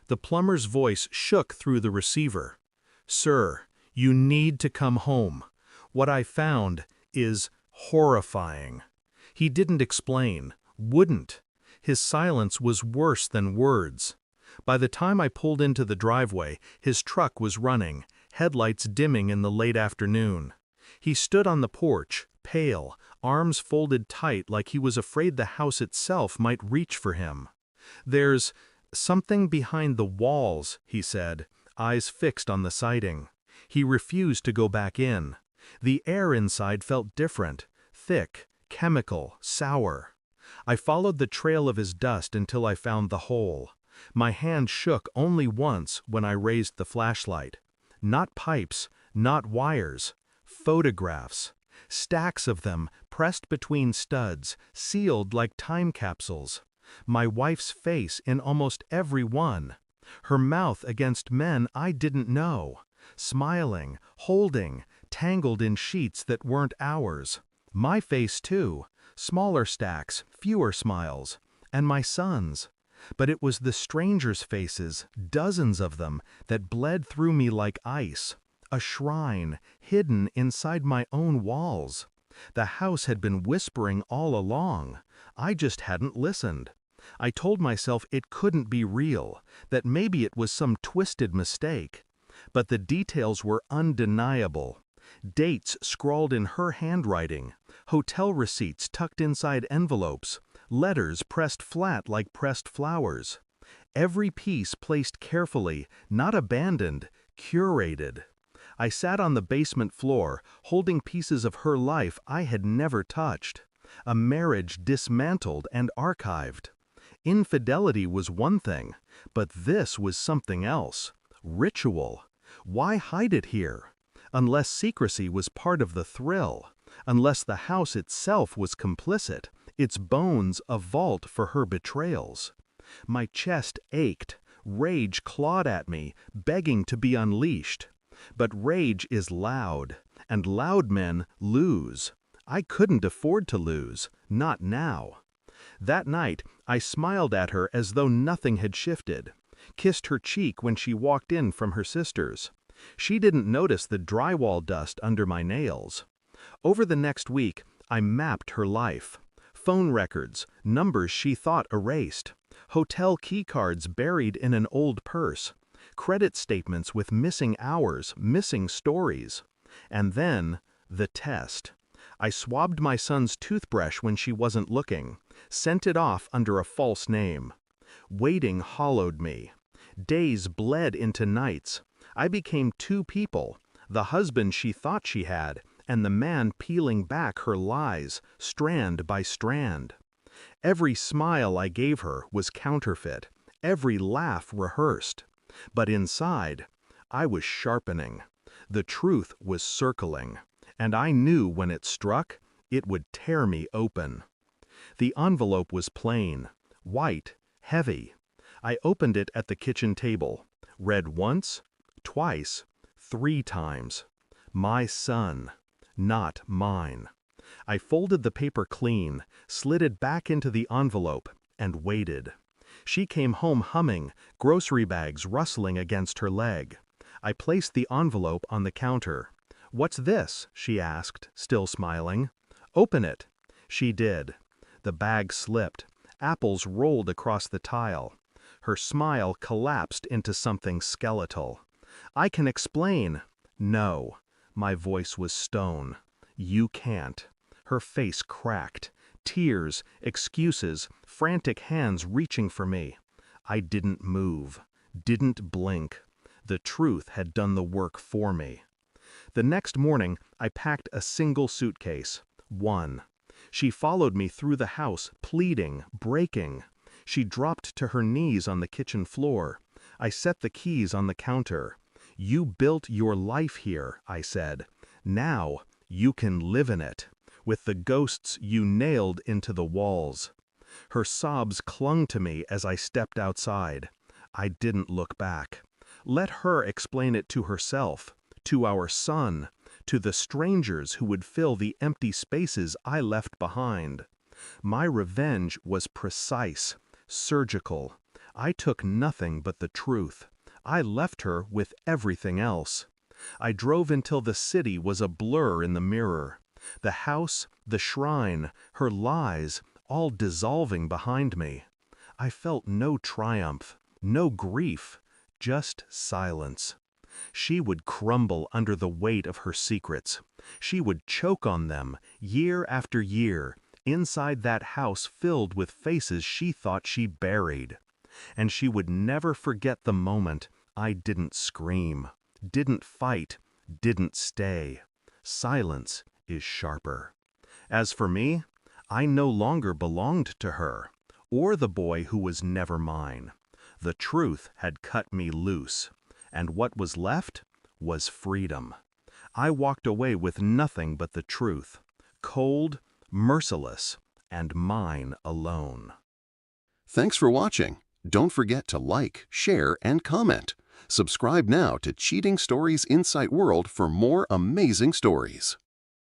The plumber's voice shook through the receiver. "Sir, you need to come home. What I found is horrifying." He didn't explain, wouldn't. His silence was worse than words. By the time I pulled into the driveway, his truck was running, headlights dimming in the late afternoon. He stood on the porch, pale, arms folded tight like he was afraid the house itself might reach for him. "There's something behind the walls," he said, eyes fixed on the siding. He refused to go back in. The air inside felt different, thick, chemical, sour. I followed the trail of his dust until I found the hole. My hand shook only once when I raised the flashlight. Not pipes, not wires, photographs. Stacks of them, pressed between studs, sealed like time capsules. My wife's face in almost every one. Her mouth against men I didn't know. Smiling, holding, tangled in sheets that weren't ours. My face too, smaller stacks, fewer smiles. And my son's. But it was the strangers' faces, dozens of them, that bled through me like ice. A shrine, hidden inside my own walls. The house had been whispering all along. I just hadn't listened. I told myself it couldn't be real, that maybe it was some twisted mistake. But the details were undeniable. Dates scrawled in her handwriting, hotel receipts tucked inside envelopes, letters pressed flat like pressed flowers. Every piece placed carefully, not abandoned, curated. I sat on the basement floor, holding pieces of her life I had never touched. A marriage dismantled and archived. Infidelity was one thing, but this was something else. Ritual. Why hide it here? Unless secrecy was part of the thrill. Unless the house itself was complicit, its bones a vault for her betrayals. My chest ached. Rage clawed at me, begging to be unleashed. But rage is loud, and loud men lose. I couldn't afford to lose, not now. That night, I smiled at her as though nothing had shifted, kissed her cheek when she walked in from her sister's. She didn't notice the drywall dust under my nails. Over the next week, I mapped her life. Phone records, numbers she thought erased, hotel keycards buried in an old purse, credit statements with missing hours, missing stories. And then, the test. I swabbed my son's toothbrush when she wasn't looking, sent it off under a false name. Waiting hollowed me. Days bled into nights. I became two people, the husband she thought she had, and the man peeling back her lies, strand by strand. Every smile I gave her was counterfeit, every laugh rehearsed. But inside, I was sharpening. The truth was circling, and I knew when it struck, it would tear me open. The envelope was plain, white, heavy. I opened it at the kitchen table, read once, twice, 3 times. My son, not mine. I folded the paper clean, slid it back into the envelope, and waited. She came home humming, grocery bags rustling against her leg. I placed the envelope on the counter. "What's this?" she asked, still smiling. "Open it." She did. The bag slipped. Apples rolled across the tile. Her smile collapsed into something skeletal. "I can explain." "No." My voice was stone. "You can't." Her face cracked. Tears, excuses, frantic hands reaching for me. I didn't move, didn't blink. The truth had done the work for me. The next morning, I packed a single suitcase. One. She followed me through the house, pleading, breaking. She dropped to her knees on the kitchen floor. I set the keys on the counter. "You built your life here," I said. "Now, you can live in it, with the ghosts you nailed into the walls." Her sobs clung to me as I stepped outside. I didn't look back. Let her explain it to herself, to our son, to the strangers who would fill the empty spaces I left behind. My revenge was precise, surgical. I took nothing but the truth. I left her with everything else. I drove until the city was a blur in the mirror. The house, the shrine, her lies, all dissolving behind me. I felt no triumph, no grief, just silence. She would crumble under the weight of her secrets. She would choke on them, year after year, inside that house filled with faces she thought she buried. And she would never forget the moment I didn't scream, didn't fight, didn't stay. Silence is sharper. As for me, I no longer belonged to her, or the boy who was never mine. The truth had cut me loose, and what was left was freedom. I walked away with nothing but the truth, cold, merciless, and mine alone. Thanks for watching. Don't forget to like, share, and comment. Subscribe now to Cheating Stories Insight World for more amazing stories.